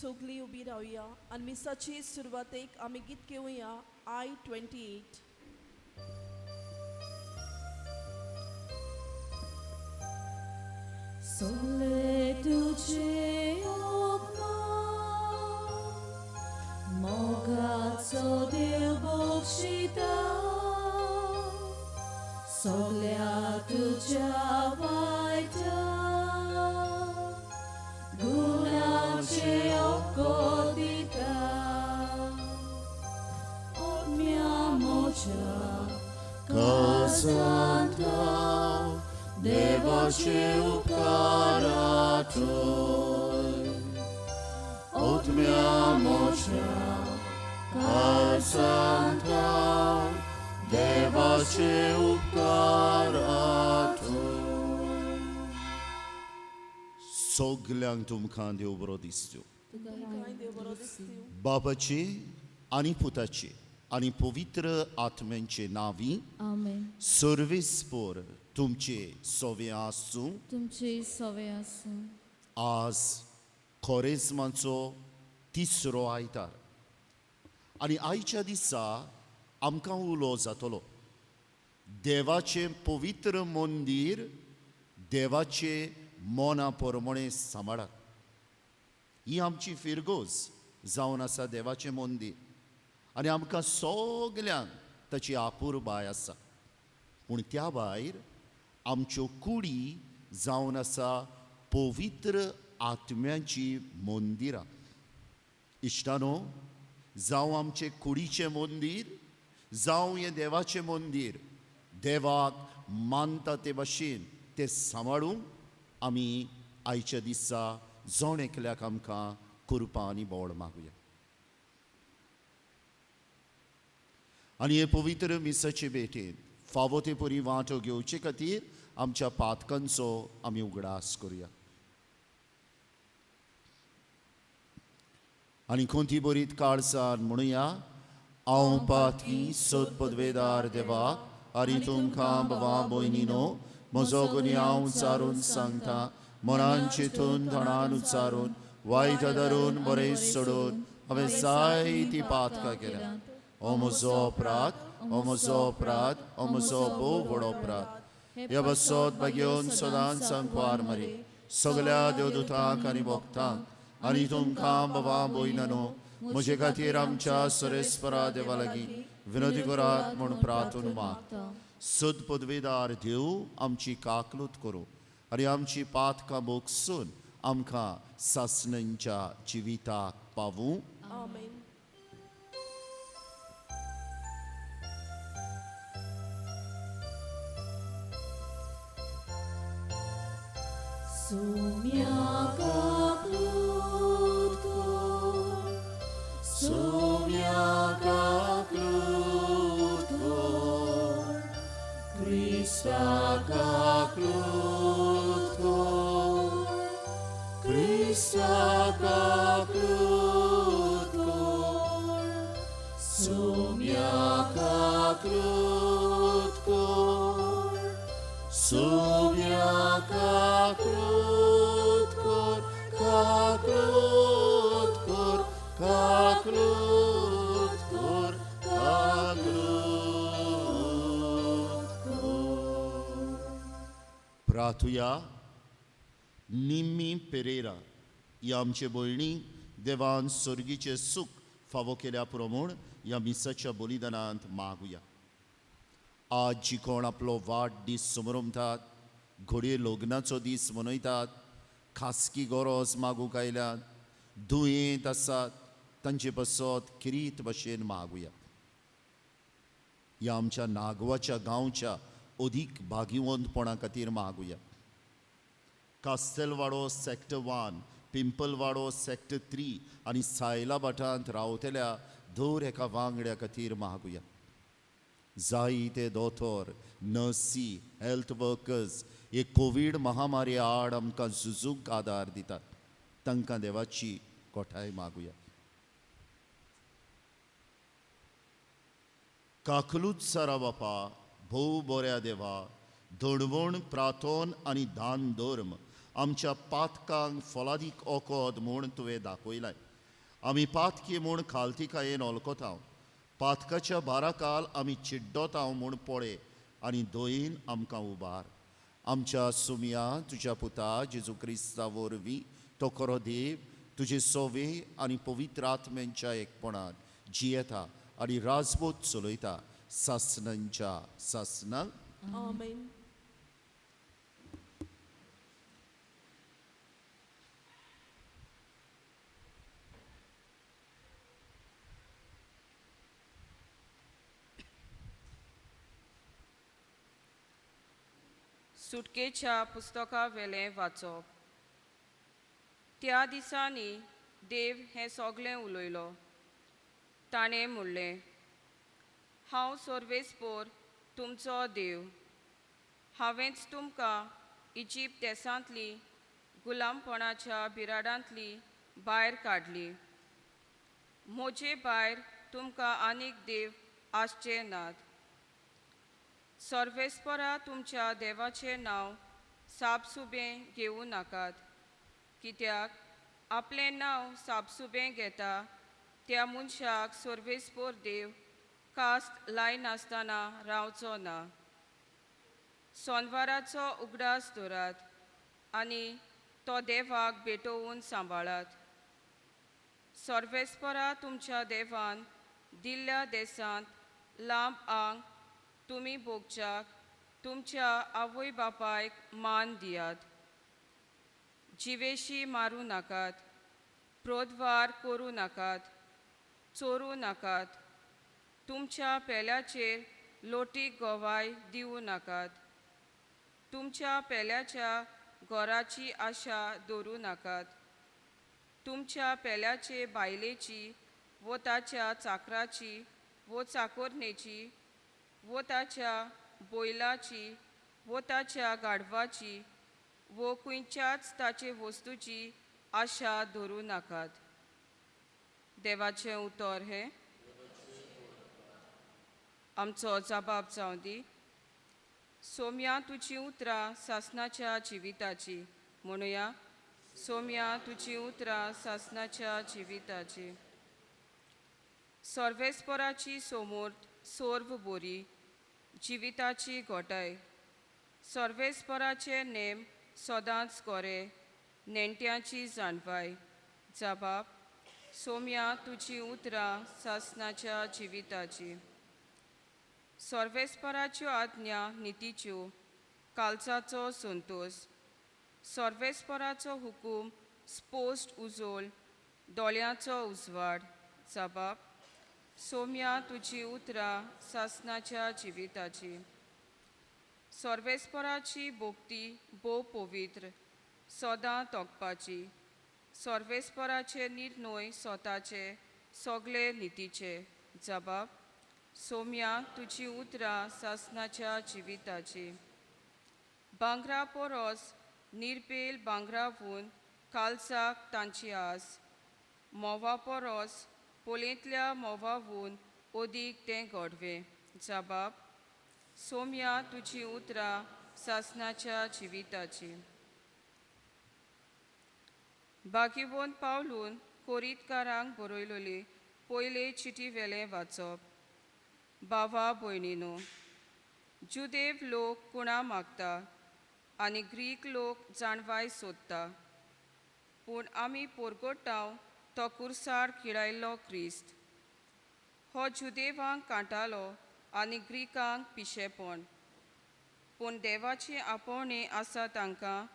सगळीं उबी रावया आनी मिसाची सुरवातेक आमी गीत घेवया I-28. Sole tuce okna, mogaczo Dio Bóg щита, soglia tucia vajta, gulace oko dita, odmiamocia, Santa, Deva ce upcara Tui, otmiamo ca Santa, Deva ce upcara Tui. सगल्यांक तुमकां देव बरो दिसच्यो. तुमकांय देव बरो दिसतीव. बाबाचे आनी पुताचे आनी पवित्र आत्म्यांचे नावी Amen. सर्वेस्पर तुमचे सोवे आसूं. तुमचे सवे आसूं. आज खोरेजमाचो तिसरो आयतार आनी आयच्या दिसा आमकां उलो जातलो देवाचें पवित्र मंदीर देवाचे मोना प्रमाणे सांबाळात. ही आमची फिरगोज जावन आसा देवाचें मंदीर आनी आमकां सगल्यांक ताची आपुरबाय आसा. पूण त्या भायर आमच्यो कुडी जावन आसा पवित्र आत्म्याची मंदिरां. इश्टानो, जावं आमचे कुडीचें मंदीर जावं हें देवाचें मंदीर देवाक मानता ते भाशेन तें सांबाळूंक आमी आयच्या दिसा जण एकल्याक आमकां कृपा आनी बोड मागुया. आनी हे पवित्र मिसाचे भेटेन फावो ते परी वांटो घेवचे खातीर आमच्या पातकांचो आमी उगडास करुया. आनी कोणती बरीत काळजान म्हणुया, हांव पातकी सोद पदवेदार देवा आनी तुमकां भावा भयणीनो म्हजो गुन्हे हांव उचारून सांगता. मनान चिंतून धोणान उचारून वायट धरून बरें सोडून हांवें जायतीं पातकां केल्यात. हो म्हजो अपराध, हो म्हजो अपराध, हो म्हजो भोव व्हडलो अपराध. ह्या बसोत घेवन सदांच सांकवार मरे सगल्या देवदूतांक आनी भक्तांक आनी तुमकां बाबा भयणानो म्हजे खातीर आमच्या सरेस्परा देवा लागीं विनोदी करात म्हूण प्रार्थना मागता. सद पदवेदार देव आमची काकलूत करूं आनी आमची पातकां बोगसून आमकां सासणेंच्या जिविताक पावूं. आमेन. Sumiaka krótko, sumiaka krótko, Kristaka krótko, Kristaka krótko, sumiaka krótko, sumiaka krótkor, ka krótkor, ka krótkor, ka krótkor. प्रार्थुया. निम्मी पेरेरा ह्या आमचे भयणी देवान सर्गीचे सूख फावो केल्या प्रमाण ह्या मिसाच्या बलिदानांत मागुया. आज जी कोण आपलो वाडदीस समारंभात घडये लग्नाचो दीस मनयतात, खासगी गरज मागूंक आयल्यात, दुयेंत आसात, तांचे बसत किरीत भाशेन मागुया. ह्या आमच्या नागवाच्या गांवच्या अदीक भागिवंतपणा खातीर मागुया. कास्तेलवाडो सॅक्टर 1, पिंपलवाडो सॅक्टर 3 आनी सायला भाटांत रावतल्या दर एका वांगड्या खातीर मागुया. जायते दोतोर, नर्सी, हेल्थ वर्कर्स हे कोवीड महामारी आड आमकां झुजूंक आदार दितात, तांकां देवाची कोठाय मागुया. काकलूत सारा बापा, भोव बऱ्या देवा, धडवण प्रार्थन आनी दान धर्म आमच्या पातकांक फलादीक ओकोद म्हूण तुवें दाखयलाय. आमी पातकी म्हूण खालतिकायेन ओलकोताव. पातकाच्या बारा काल आमी चिड्डोताव म्हूण पळय आनी दोयीन आमकां उबार. आमच्या सुमया तुज्या पुता जेजू क्रिस्ता वरवीं तो खरो देव तुजे सोवे आनी पवित्र आत्म्यांच्या एकपणान जियेता आनी राजपूत चलयता सासणांच्या सासणांक. Amen. सुटकेच्या पुस्तका वेलें वाचप. त्या दिसांनी देव हें सगळें उलयलो. ताणें म्हणलें, हांव सर्वेस्पोर तुमचो देव. हांवेंच तुमकां इजिप्त देसांतली गुलामपणाच्या बिराडांतली भायर काडली. म्हजे भायर तुमकां आनीक देव आसचे नात. सर्वेस्परा तुमच्या देवाचें नांव सापसुबें घेवं नाकात, कित्याक आपलें नांव सापसुबें घेता त्या मनशाक सर्वेस्पोर देव कास्त लायनासतना रावचो ना. सोनवाराचो उगडास दवरात आनी तो देवाक भेटोवन सांबाळात. सर्वेस्परा तुमच्या देवान दिल्ल्या देसांत लांब आंग तुमी भोगच्याक तुमच्या आवय बापायक मान दियात. जिवेशी मारूं नाकात, क्रोधवार करूं नाकात, चोरूं नाकात, तुमच्या पेल्याचेर लोटीक गोवाय दिवं नाकात, तुमच्या पेल्याच्या घराची आशा दवरूं नाकात, तुमच्या पेल्याचे बायलेची वो ताच्या चाकराची वो चाकोरनेची वो ताच्या बोयलाची वो ताच्या गाडवाची वो खंयच्याच ताचे वस्तूची आशा दवरूं नाकात. देवाचें उतर हें. आमचो जबाब जावं दी. सोम्या तुजी उतरां सासणाच्या जिविताची. म्हणुया, सोम्या तुजी उतरां सासणाच्या जिविताची. सर्वेस्पराची सोमोर्त सोर्व बोरी, जिविताची घोटाय. सर्वेस्पराचे नेम सदांच गोरे, नेण्ट्याची जाणवाय. जबाब. सोम्या तुजी उतरां सासणाच्या जिविताची. सर्वेस्पराच्यो आज्ञा नितीच्यो, कालचाचो संतोष. सर्वेस्पराचो हुकूम स्पोश्ट उजोल, दोळ्याचो उजवाड. जबाब. सोम्या तुजी उतरां सासणाच्या जिविताची. सर्वेस्पराची भोक्ती भोव पवित्र, सदां तोगपाची. सर्वेस्पराचे निर्णय स्वताचे सगळे नितीचे. जबाब. सोम्या तुजी उतरां सासणाच्या जिविताची. भांगरा पोरोस निर्बेल भांगरावून कालचाक तांची आस. मोवा पोरोस पोलेंतल्या मोवावून ओदीक तें घोडवें. जबाब. सोम्या तुजी उतरां सासणाच्या जिविताची. बागिवोन पावलून कोरीतकारांक बरयलोली पयले चिटी वेलें वाचप. भावा भयणीनो, जुदेव लोक कुणा मागता आनी ग्रीक लोक जाणवाय सोदता, पूण आमी पोरगोट्टांव तो कुर्सार खिडायल्लो क्रिस्त. हो जुदेवांक कांटालो आनी ग्रीकांक पिशेपण, पूण देवाची आपोवणी आसा तांकां,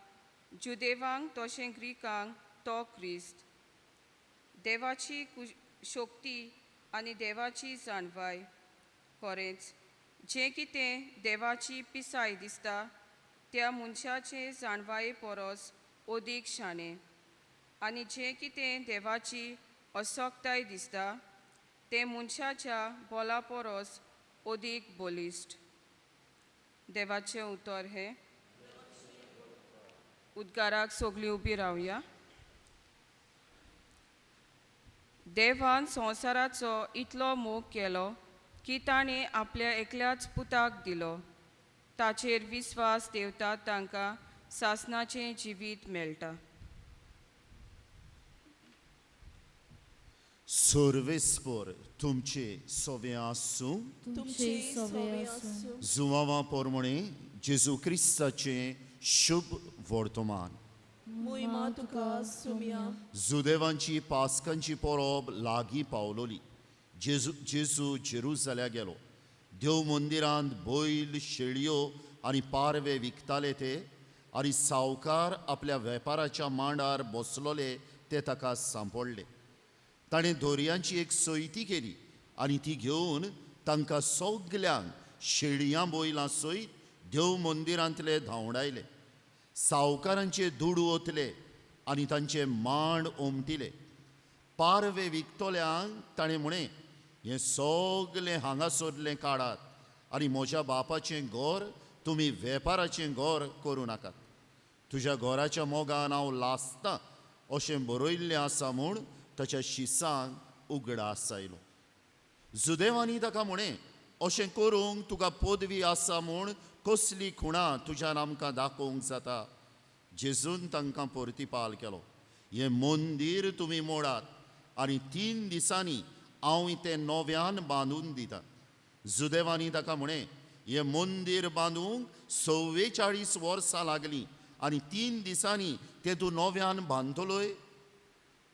जुदेवांक तशें ग्रीकांक तो क्रिस्त. देवाची शोक्ती आनी देवाची जाणवाय. खरेंच जें कितें देवाची पिसाय दिसता त्या मनशाचे जाणवाये परस ओदीक शाणें, आनी जें कितें देवाची अशोकताय दिसता तें मनशाच्या बोला परस ओदीक बोलिश्ट. देवाचें उतर हें. उद्गाराक सगळीं उबीं रावया. देवान संवसाराचो इतलो मोग केलो की ताणें आपल्या एकल्याच पुताक दिलो. ताचेर विस्वास देवतात तांकां सासणाचें जिवीत मेळटा. सर्वेस्पर तुमचे सवे आसूं तुमचे सवे आसूं जुवावा पोरमणे जेजू क्रिस्ताचें शुभ वर्तमान. मोहिमा तुका सुम्या जुदेवांची पास्कांची परब लागीं पावलोली. जेजू जेरुसल्या गेलो. देव मंदिरांत बैल शेळयो आनी पारवे विकताले ते आनी सावकार आपल्या वेपाराच्या मांडार बसलोले ते ताका सांपडले. ताणें दोरयांची एक सयती केली आनी ती घेवन तांकां सगल्यांक शेळयां बैलां सयत देव मंदिरांतले धांवडायले. सावकारांचे दूड ओतले आनी तांचे मांड उमटिले. पारवे विकतोल्यांक ताणें म्हणें, हें सगलें हांगासरलें काडात आनी म्हज्या बापाचें घर तुमी वेपाराचें घर करूं नाकात. तुज्या घराच्या मोगान हांव लासतां अशें बरयल्लें आसा म्हूण ताच्या शिसांक उगडास आयलो. जुदेवांनी ताका म्हणें, अशें करूंक तुका पदवी आसा म्हूण कसली खुणां तुज्यान आमकां दाखोवंक जाता. जेजून तांकां परतिपाल केलो, हें मंदीर तुमी मोडात आनी 3 दिसांनी हांव तें नव्यान बांदून दितां. जुदेवांनी ताका म्हणें, हें मंदीर बांदूंक 44 वर्सां लागलीं आनी 3 दिसांनी तें तूं नव्यान बांदतलोय.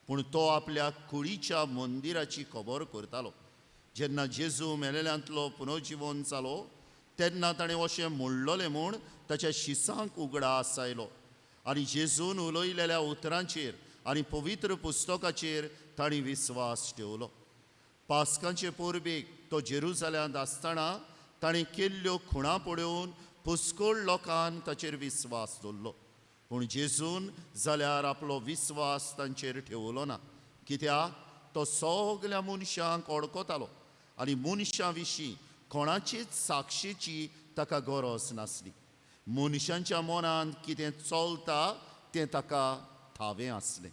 पूण तो आपल्या कुडीच्या मंदिराची खबर करतालो. जेन्ना जेजू मेलेल्यांतलो पुनर्जीवन जालो तेन्ना ताणें अशें म्हणलोलें म्हूण ताच्या शिसांक उगडास आयलो. आनी जेजून उलयलेल्या उतरांचेर आनी पवित्र पुस्तकाचेर तांणी विस्वास ठेवलो. पास्कांचे परबेक तो जेरुसल्यांत आसतना ताणें केल्ल्यो खुणां पळोवन पुस्कळ लोकांन ताचेर विस्वास दवरलो. पूण जेजून जाल्यार आपलो विस्वास तांचेर ठेवलो ना, कित्याक तो सगल्या मनशांक वळखतालो आनी मनशां विशीं कोणाचीच साक्षेची ताका गरज नासली. मनशांच्या मनांत कितें चलता तें ताका ठावें आसलें.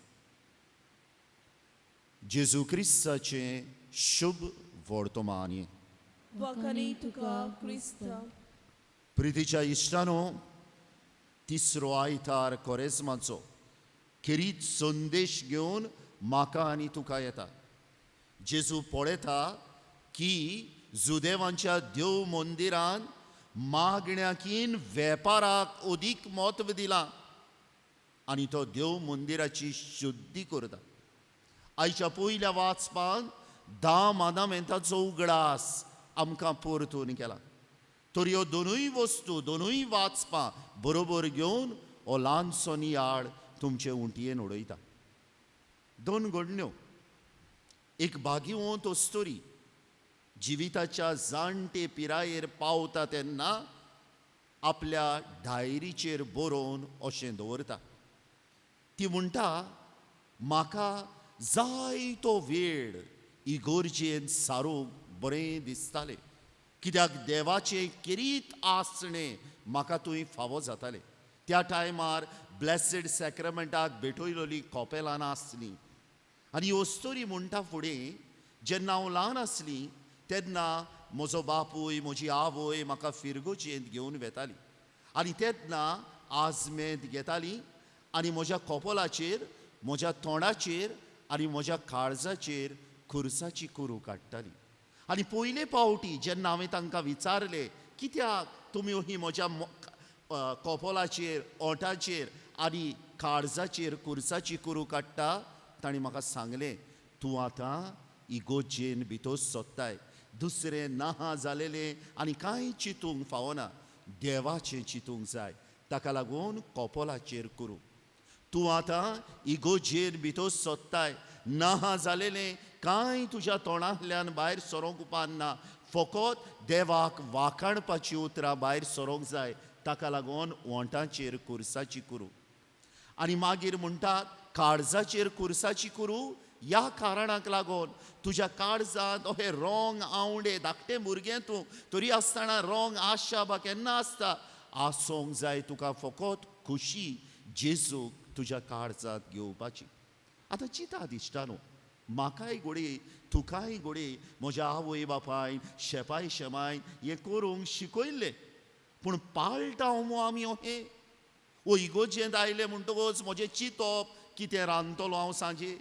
जेजू क्रिस्ताचें शुभ वर्तमान. वखणी तुका क्रिस्ता. प्रितीच्या इश्टानो, तिसरो आयतार कोरेजमाचो खेरीत संदेश घेवन म्हाका आनी तुका येता. जेजू पळयता की जुदेवांच्या देव मंदिरान मागण्याकीन वेपाराक अदीक म्हत्व दिलां आनी तो देव मंदिराची शुद्धी करता. आयच्या पयल्या वाचपान 10 मांदामेंताचो उगडास आमकां परतून केला. तर ह्यो दोनूय वस्तू, दोनूय वाचपां बरोबर घेवन हो ल्हानसो नियाळ तुमचे उंटयेन उडयता. 2 घडण्यो. एक भाग्यवंत अस्तोरी जिविताच्या जाणटे पिरायेर पावता तेन्ना आपल्या डायरीचेर बरोवन अशें दवरता. ती म्हणटा, म्हाका जायतो वेळ इगोर्जेन सारूंक बरें दिसतालें, कित्याक देवाचें किरीत आसणें म्हाका थंय फावो जातालें. त्या टायमार ब्लेसेड सॅक्रमेंटाक भेटयलोलीं कॉपेलां नासलीं. आनी अस्तोरी म्हणटा फुडें, जेन्ना हांव ल्हान आसलीं तेन्ना म्हजो बापूय म्हजी आवय म्हाका फिरगोचेंत घेवन वेताली आनी तेन्ना आजमेंत घेताली आनी म्हज्या कपोलाचेर, म्हज्या तोंडाचेर आनी म्हज्या काळजाचेर खुर्साची कुरू काडटाली. आनी पयले पावटी जेन्ना हांवें तांकां विचारलें, कित्याक तुमी ही म्हज्या कपोलाचेर, ओंठाचेर आनी काळजाचेर खुर्साची कुरू काडटा, तांणी म्हाका सांगलें, तूं आतां इगोजेन भितर सोदताय. दुसरें नाहा जालेलें आनी कांय चिंतूंक फावना, देवाचें चिंतूंक जाय. ताका लागून कपोलाचेर कुरू. तूं आतां इगोजेन भितर सोदताय. नाहा जालेलें कांय तुज्या तोंडांतल्यान भायर सरोंक उपकारना. फकत देवाक वाखाणपाची उतरां भायर सरोंक जाय. ताका लागून ओंठांचेर खुर्साची कुरू. आनी मागीर म्हणटात, काळजाचेर खुर्साची कुरू ह्या कारणाक लागून तुज्या काळजांत अशें रोंग आवंडे धाकटें भुरगें तूं, तरी आसतना रोंग आशा बा केन्ना आसता. आसूंक जाय तुका फकत खुशी जेजूक तुज्या काळजांत घेवपाची. आतां चिंतात इश्टानो, म्हाकाय घोडे, तुकाय घोडे म्हज्या आवय बापायन शेपाय शेमायन हें करूंक शिकयल्लें. पूण पाळटाव मो आमी अहें? ओ इगोजेंत आयलें म्हणटकच म्हजें चिंतप कितें रांदतलो हांव सांजे,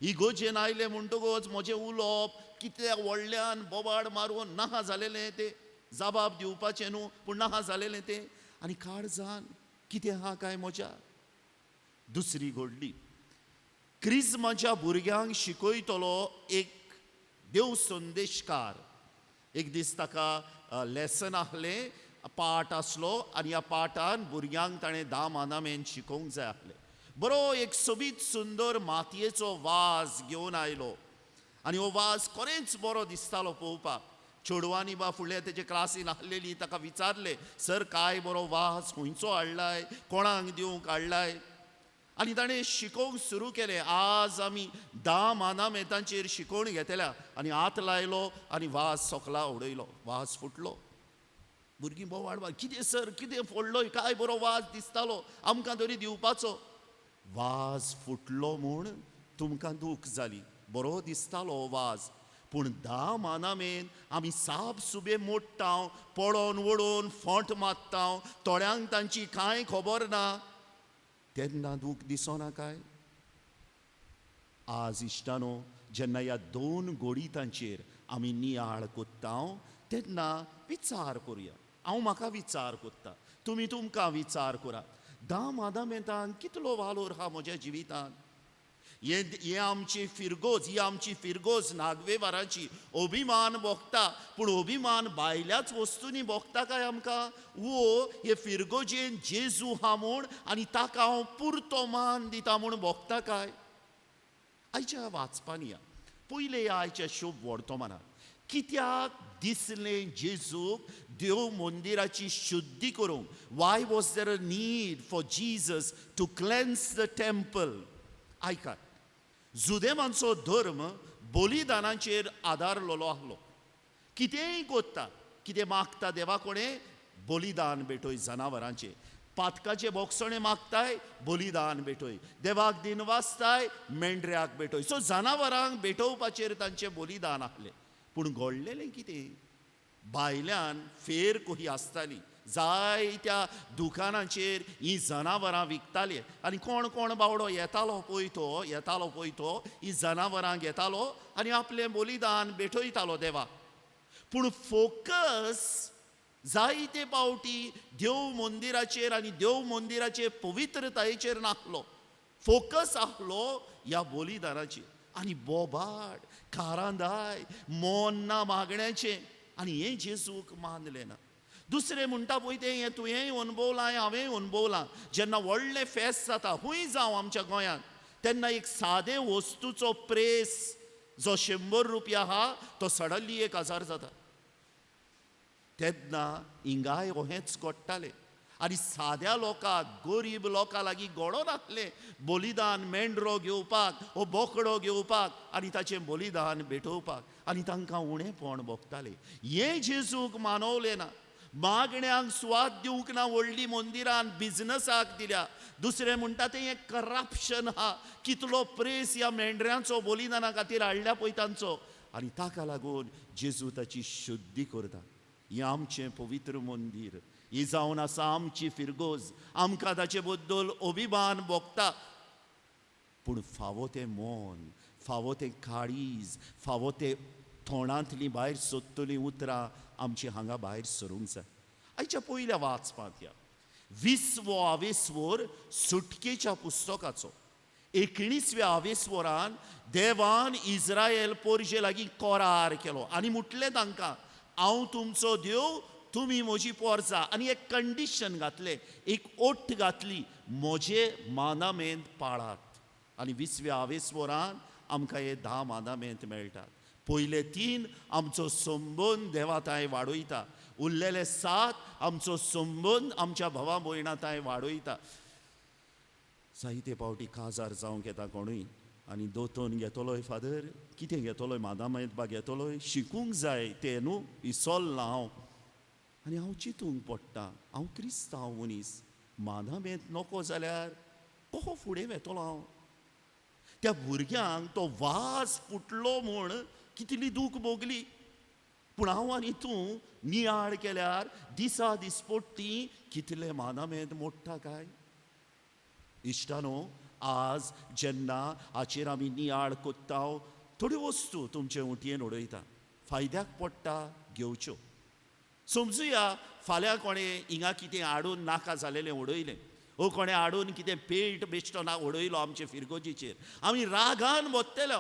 इगोजेन आयले म्हणटकूच म्हजें उलोवप कितें व्हडल्यान बोबाड मारून नाहा जालेलें तें जबाब दिवपाचें न्हू पूण नाहा जालेलें तें आनी काळजान कितें आहा काय म्हज्या. दुसरी घडली क्रिस्माच्या भुरग्यांक शिकयतलो एक देव संदेशकार. एक दीस ताका लेसन आसलें, पाठ आसलो आनी ह्या पाठान भुरग्यांक ताणें 10 मानामेंत शिकोवंक जाय आसलें. बरो एक सोबीत सुंदर मातयेचो वाज घेवन आयलो आनी हो वाज खरेंच बरो दिसतालो पळोवपाक. चेडवांनी बा फुडल्या तेजे क्लासीन आसलेली ताका विचारलें, सर काय बरो वाज खंयचो हाडलाय, कोणाक दिवंक हाडलाय. आनी ताणें शिकोवंक सुरू केलें. आज आमी 10 मानामेंतांचेर शिकोवण घेतल्या आनी हात लायलो आनी वाज सोकला उडयलो, वाज फुटलो. भुरगीं बोवाळ मार, कितें सर कितें फोडलोय, काय बरो वाज दिसतालो, आमकां तरी दिवपाचो. वाज फुटलो म्हूण तुमकां दूख जाली, बरो दिसतालो वाज, पूण 10 मानामेंत आमी साप सुबे मोडटाव, पडोन वडोन फोंट मारताव, थोड्यांक तांची कांय खबर ना, तेन्ना दूख दिसना काय. आज इश्टानो जेन्ना ह्या 2 गोडितांचेर आमी नियाळ कोत्ताव तेन्ना विचार करुया. हांव म्हाका विचार कोत्ता, तुमी तुमकां विचार करात. 10 मानामेंतान कितलो वालोर आहा म्हज्या जिवितान. हे आमची फिरगोज, ही आमची फिरगोज नागवेबाराची अभिमान भोगता, पूण अभिमान भायल्याच वस्तूंनी भोगता काय आमकां. वो हे फिरगोजेन जेजू हा म्हूण आनी ताका हांव पुरतो मान दिता म्हूण भोगता काय. आयच्या वाचपान या पयले या आयच्या शुभ वर्तमानात कित्याक दिसलें जेजूक देव मंदिराची शुद्धी करूंक. Why was there a need for Jesus to cleanse the temple. आयकात, जुदेमांचो धर्म बलिदानाचेर आदारलेलो आसलो. कितेंय कोत्ता, कितें मागता देवा कोणें, बलिदान भेटोय जनावरांचें. पातकाचे बोगसणे मागताय, बलिदान भेटोय. देवाक दिन वाचताय, मेंढऱ्याक भेटोय. सो जनावरांक भेटोवपाचेर तांचें बलिदान आसलें. पूण घडलेलें कितें, भायल्यान फेर कही आसताली, जायत्या दुकानांचेर ही जनावरां विकताले आनी कोण कोण बावडो येतालो पळय तो ही जनावरां घेतालो आनी आपलें बलिदान भेटयतालो देवाक. पूण फोकस जायते पावटी देव मंदिराचेर आनी देव मंदिराचे पवित्रतायेचेर नासलो. फोकस आसलो ह्या बलिदानाचेर. आनी बोबाड कारांदाय मोन ना मागण्याचें आनी हें जेजूक मानलें ना. दुसरें म्हणटा पळय तें हें तुवेंय अनुभवलां हांवेंय अनुभवलां. जेन्ना व्हडलें फेस्त जाता खूंय जावं आमच्या गोंयांत, तेन्ना एक सादे वस्तूचो प्रेस जो 100 रुपया आहा तो सडनली 1000 जाता. तेन्ना हिंगाय हेंच घडटालें. आनी साद्या लोकांक, गरीब लोकां लागीं घोडो नासलें बलिदान मेंढरो घेवपाक वो बोकडो घेवपाक आनी ताचें बलिदान भेटोवपाक. आनी तांकां उणेंपण भोगतालें. हें जेजूक मानवलें ना. मागण्यांक सुवात दिवंक ना व्हडली मंदिरान, बिजनसाक दिल्या. दुसरें म्हणटा तें हें करप्शन आहा. कितलो प्रेस ह्या मेंढऱ्यांचो बलिदाना खातीर हाडल्या पळय तांचो. आनी ताका लागून जेजू ताची शुद्धी करता. हें आमचें पवित्र मंदीर, ही जावन आसा आमची फिरगोज. आमकां ताचे बद्दल अभिमान भोगता. पूण फावो तें मोन, फावो तें काळीज, फावो तें तोंडांतलीं भायर सोदतलीं उतरां आमची हांगा भायर सरूंक जाय. आयच्या पयल्या वाचपांत या 20वो आवेस्वर सुटकेच्या पुस्तकाचो 19व्या आवेस्वरान देवान इस्रायल पोरजे लागीं करार केलो आनी म्हटलें तांकां, हांव तुमचो देव, तुमी म्हजी पोरसां. आनी एक कंडिशन घातलें, एक ओठ घातली, म्हजे मानामेंत पाळात. आनी 20व्या आवेस्वरान आमकां हे 10 मानामेंत मेळटात. पयले 3 आमचो संबंद देवा तांय वाडयता. उरलेले 7 आमचो संबंद आमच्या भावा भयणां तांय वाडयता. जायते पावटी काजार जावंक येता कोणूय आनी दोतोन घेतलोय, फादर कितें घेतलोय, मानामेंत बा घेतलोय, शिकूंक जाय तें न्हू, विसरलां हांव. आनी हांव चिंतूंक पडटा, हांव क्रिस्तांव मनीस, मानामेंत नको जाल्यार कहो फुडें वेतलो हांव. त्या भुरग्यांक तो वाज फुटलो म्हूण कितली दूख भोगली. पूण हांव आनी तूं नियाळ केल्यार दिसा दिसपट्टी कितले मानामेंत मोडटा काय. इश्टानो, आज जेन्ना हाचेर आमी नियाळ कोत्ता थोड्यो वस्तू तुमचे उटयेन उडयता, फायद्याक पडटा घेवच्यो. समजुया फाल्यां कोणें हिंगा कितें हाडून नाका जालेलें उडयलें, वो कोणें हाडून कितें पेंट बेश्टो ना उडयलो आमचे फिरगोजीचेर, आमी रागान बसतले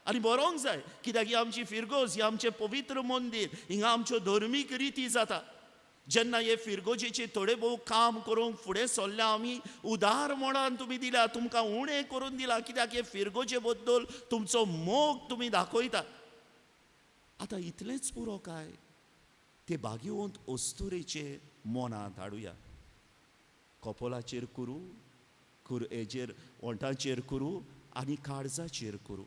आनी बरोंक जाय, कित्याक ही आमची फिरगोज, ही आमचें पवित्र मंदीर, हिंगा आमच्यो धर्मीक रिती जाता. जेन्ना हे फिरगोजेचें थोडें भोव काम करूंक फुडें सरल्या आमी उदार मनान तुमी दिल्या, तुमकां उणें करून दिलां, कित्याक हे फिरगोजे बद्दल तुमचो मोग तुमी दाखयता. आतां इतलेंच पुरो काय, ते भाग्यवंत अस्तुरेचे मनांत हाडुया. कपोलाचेर करूं, हेचेर वंटाचेर करूं आनी काळजाचेर करूं.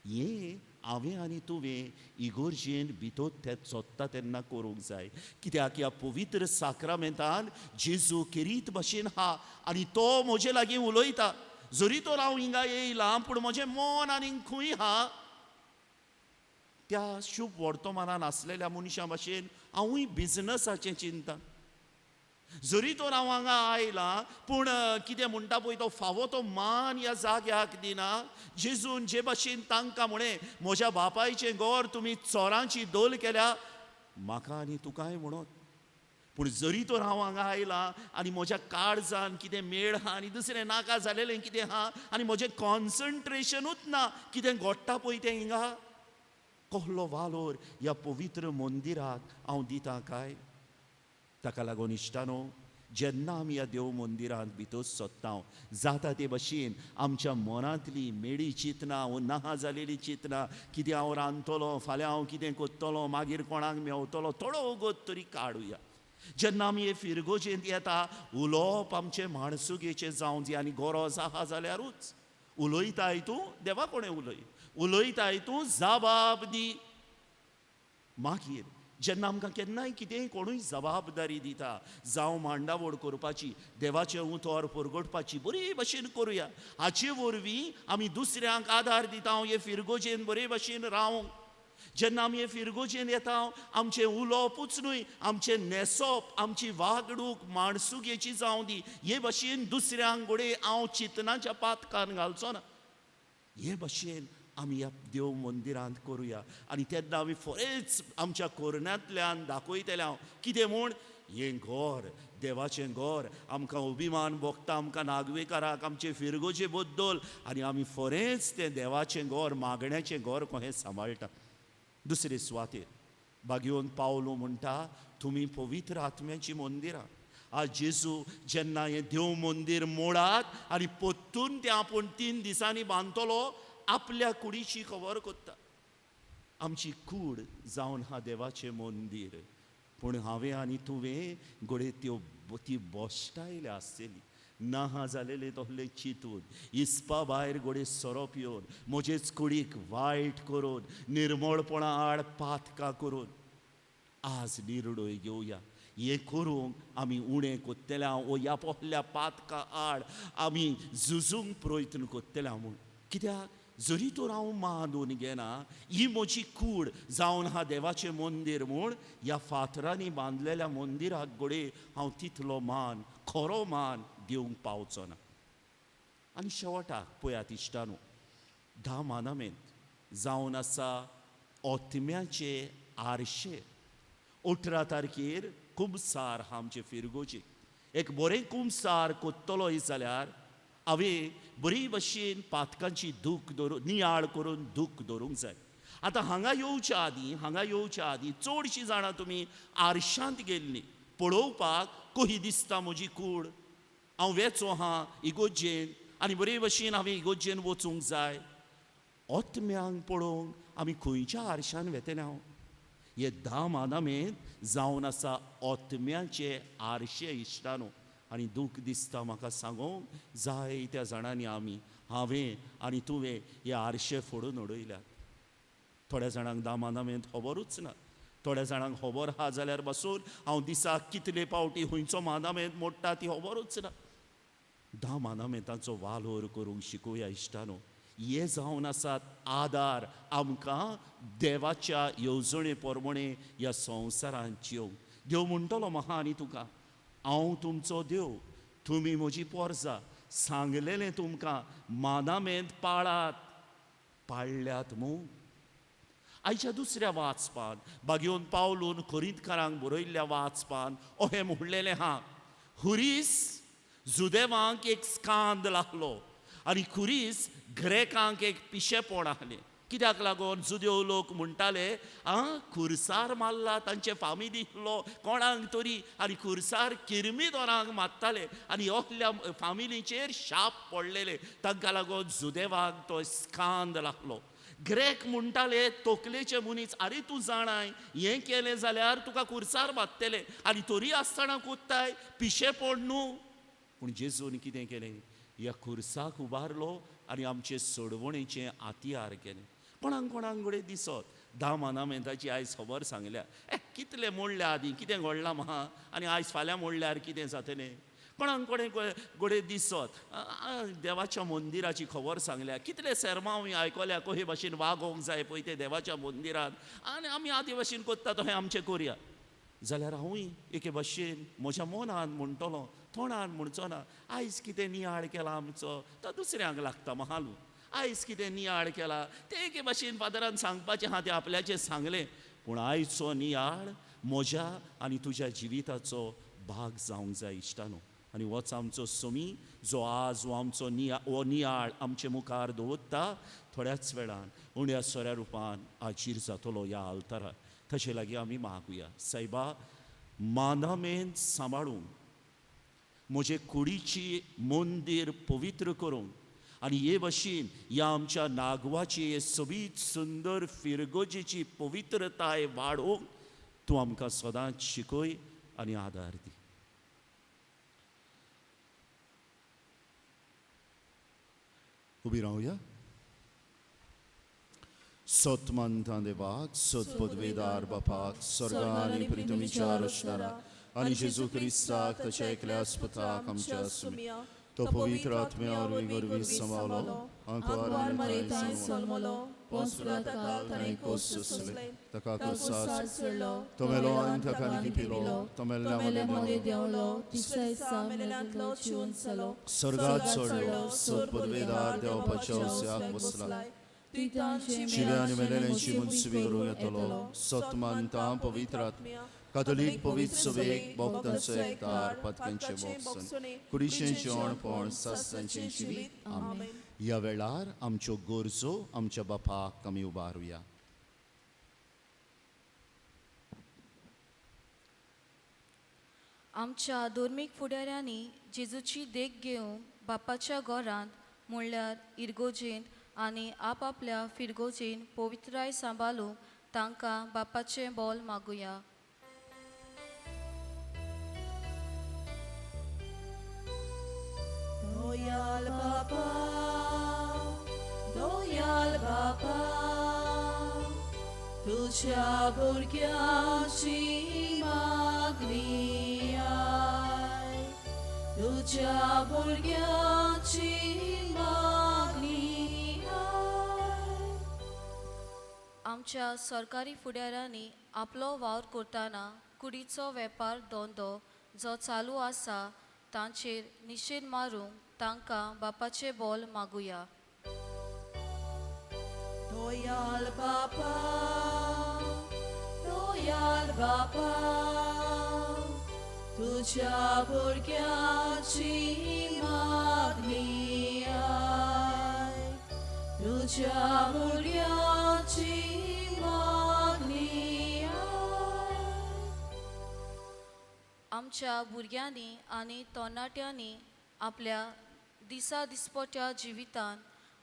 हें हांवें आनी तुवें इगोर्जेन भितर ते सोदता तेन्ना करूंक जाय, कित्याक ह्या पवित्र साक्रामेंतान जेजू किरीत भाशेन हा आनी तो म्हजे लागीं उलयता. जरी तर हांव हिंगा येयलां पूण म्हजें मन आनीक खंय हा, त्या शुभ वर्तमानान आसलेल्या मनशा भाशेन हांवूय बिजनसाचें चिंता. जरी तर हांव हांगा आयलां पूण कितें म्हणटा पळय तो फावो तो मान ह्या जाग्याक दिना. जेजून जे भाशेन तांकां म्हणें, म्हज्या बापायचें घर तुमी चोरांची दल केल्या, म्हाका आनी तुकाय म्हणोन. पूण जरी तर हांव हांगा आयलां आनी म्हज्या काळजान कितें मेळ हा आनी दुसरें नाका जालेलें कितें हा आनी म्हजें कॉन्सन्ट्रेशनूच ना कितें घडटा पळय तें हिंगा, कसलो वालोर ह्या पवित्र मंदिराक हांव दितां काय. ताका लागून इश्टानो, जेन्ना आमी ह्या देव मंदिरांत भितर सोदता जाता ते भाशेन आमच्या मनांतली मेळी चिंतना वो नाहा जालेली चिंतना, कितें हांव रांदतलो, फाल्यां हांव कितें करतलो, मागीर कोणाक मेवतलो, थोडो वगत तरी काडुया. जेन्ना आमी हे फिरगोजेंत येता, उलोवप आमचें माणसुगेचें जावं दी आनी गरज आहा जाल्यारूच. उलयताय तूं देवा कोणें उलयताय तूं जबाब दी. मागीर जेन्ना आमकां केन्नाय कितेंय कोणूय जबाबदारी दिता, जावं मांडावळ करपाची, देवाचें उतर परगटपाची, बरे भाशेन करुया. हाचे वरवीं आमी दुसऱ्यांक आदार दिता हे फिरगोजेन बरे भाशेन रावंक. जेन्ना आमी हे फिरगोजेन येता, आमचें उलोवपूच न्हय, आमचें न्हेसप, आमची वागणूक माणसुगेची जावं दी. हे भाशेन दुसऱ्यांक घोडे हांव चिंतनाच्या पातकान घालचो ना. हे भाशेन आमी ह्या देव मंदिरांत करुया आनी तेन्ना आमी खरेंच आमच्या कोरण्यांतल्यान दाखयतले हांव कितें म्हूण, हें घर देवाचें घर, आमकां अभिमान भोगता आमकां नागवेकाराक आमचे फिरगोजे बद्दल, आनी आमी खरेंच तें देवाचें घर, मागण्याचें घर कशें सांबाळटा. दुसरे सुवातेर भाग्यवंत पावलो म्हणटा, तुमी पवित्र आत्म्याची मंदिरां. आज जेजू जेन्ना हें देव मंदीर मोडात आनी परतून तें आपूण 3 दिसांनी बांदतलो, आपल्या कुडीची खबर करता. आमची कूड जावन हा देवाचें मंदीर, पूण हांवें आनी तुवें घोडे ती बोश्टायल्या आसतली, नाहा जालेले तसले चिंतून, इस्पा भायर घोडे सोरोप येवन, म्हजेच कुडीक वायट करून, निर्मळपणा आड पातकां करून. आज निर्णय घेवया, हें करूंक आमी उणें कोत्तल्या वो ह्या पोहल्या पातकां आड आमी झुजूंक प्रयत्न कोत्तल्या म्हूण. कित्याक जरी तर हांव मानून घेना, ही म्हजी कूड जावन हा देवाचें मंदीर म्हूण ह्या फातरांनी बांदलेल्या मंदिराक घोडे हांव तितलो मान, खरो मान दिवंक पावचो ना. आनी शेवटाक पळयात इश्टानो, 10 मानामेंत जावन आसा ओतम्याचे आरशे. 18 तारखेर कुंभसार हा आमचे फिरगोजेक. एक बरें कुंभसार कोत्तलो जाल्यार हांवें बरी भाशेन पातकांची दूख नियाळ करून दूख दवरूंक जाय. आतां हांगा येवच्या आदीं चडशीं जाणां तुमी आरशांत गेल्लीं पळोवपाक कशी दिसता म्हजी कूड. हांव वेचो हां इगोजेन आनी बरे भाशेन हांवें इगोजेन वचूंक जाय. ओतम्यांक पळोवंक आमी खंयच्या आरशान वेतले हांव? हे 10 मानामेंत जावन आसा ओतम्याचे आरशे इश्टानो. आनी दूख दिसता म्हाका सांगोंक, जायत्या जाणांनी हांवें आनी तुवें हे आरशे फोडून उडयल्यात. थोड्या जाणांक 10 मानामेंत खबरूच ना. थोड्या जाणांक खबर हा जाल्यार बसून हांव दिसाक कितले पावटी खंयचो मानामेंत मोडटा ती खबरूच ना. 10 मानामेंताचो वालोर करूंक शिकोया इश्टानो. हे जावन आसात आदार आमकां देवाच्या येवजणे प्रमाणे ह्या संवसारांत जियोंक. देव म्हणटलो म्हाका आनी तुका, हांव तुमचो देव, तुमी म्हजी पोरजां, सांगलेलें तुमकां मानामेंत पाळात, पाळल्यात मू. आयच्या दुसऱ्या वाचपान बागयोन पावलून कोरिंतकारांक बरयल्ल्या वाचपान अहें म्हणलेलें आहा, हुरीस जुदेवांक एक स्कांद लागलो आनी खुरीस ग्रेकांक एक पिशेपण आहलें. कित्याक लागून जुदेव लोक म्हणटाले खुर्सार मारला तांचे फामीद इल्लो कोणाक तरी, आनी खुर्सार किरमिदोरांक मारताले आनी असल्या फामिलीचेर शाप पडलेले. तांकां लागून जुदेवाक तो स्कांद लागलो. ग्रेक म्हणटाले तोकलेचे मनीस, आरे तूं जाणाय हें केलें जाल्यार तुका खुर्सार मारतले आनी तरी आसतना कोत्ताय पिशेपण न्हू. पूण जेजून कितें केलें, ह्या खुर्साक उबारलो आनी आमचे सोडवणेचें आतियार केलें. कोणाक कडेन दिसत 10 मानामेंताची आयज खबर सांगल्या, कितले मोडल्या आदीं कितें घडलां म्हा आनी आयज फाल्यां मोडल्यार कितें जातलें. कोणाक कडेन दिसत देवाच्या मंदिराची खबर सांगल्या, कितले सेर्मां हांवें आयकल्या कशे भाशेन वागोवंक जाय पळय ते देवाच्या मंदिरांत, आनी आमी आदी भाशेन कोत्ता तशें आमचें करुया. जाल्यार हांवूय एके भाशेन म्हज्या मनान म्हणटलो, तोंडान म्हणचो ना. आयज कितें नियाळ केला आमचो तो दुसऱ्यांक लागता महालू. आयज कितें नियाळ केला ते एके भाशेन फादरान सांगपाचें आहा तें आपल्याचें सांगलें. पूण आयचो नियाळ म्हज्या आनी तुज्या जिविताचो भाग जावंक जाय इश्टानो. आनी होच आमचो समी जो आज हो आमचो नियाळ आमचे मुखार दवरता, थोड्याच वेळान उण्या सोऱ्या रुपान आजीर जातलो ह्या आल्तारार. तशे लागीं आमी मागुया, सायबा मानामेंत सांबाळूंक, म्हजे कुडीची मंदीर पवित्र करूंक आनी हे भाशेन ह्या आमच्या नागवाची हे सोबीत सुंदर फिरगोजेची पवित्रताय वाडोवंक तूं आमकां सदांच शिकय आनी आदार दी. उबी रावया. सोतमंतां देवाक, सोत पदवेदार बापाक, स्वर्गान आनी प्रितमीच्या रोशनारा आनी जेजू क्रिस्ताक ताच्या एकल्या आस्पताक आमच्या सुमिया तो पवित्र आत्म्या वरवीं सांबाळलो, आंकवार मरेताय सोलमलो, पोंसुलाता ताणें कोस सुसले, ताका कुसार सोडलो, तो मेलो आनी ताका निपिलो, तो मेल्ल्या मदे देंवलो, तिसऱ्या दिसा मेलेल्यांतलो चिवून जालो, स्वर्गात सोडलो, सोत पदवेदार देवपाच्या उस्याक बसला. जिवे आनी मेलेल्यांची मुनसुबी करूं येतलो. सोतमंतां पवित्र आत्म्या कातोलीक पवित्र सभेक भक्तांचो एकतार पतकांचे मोगसून कुडीचें जेवणपण सासांचें जिवीत. आमेन. ह्या वेळार आमच्यो गरजो आमच्या बापाक आमी उबारुया. आमच्या धर्मीक फुडाऱ्यांनी जेजूची देख घेवंक बापाच्या घरांत म्हणल्यार इर्गोजेंत आनी आपआपल्या फिरगोजेन पवित्राय सांबाळूंक तांकां बापाचें बोल मागुया. दोयाल बापा, तुझ्या भुरग्याची मागणी आय, तुझ्या भुरग्याची मागणी आय. आमच्या सरकारी फुडाऱ्यांनी आपलो वावर करतना कुडीचो वेपार धंदो जो चालू आसा तांचेर निशेध मारूंक तांकां बापाचें बोल मागुया. दोयाल बापा, तुझ्या भुरग्याची मागणी आय, तुझ्या भुरग्याची मागणी आय. आमच्या भुरग्यांनी आनी तरणाट्यांनी आपल्या दिसा दिसपट्या जिवितान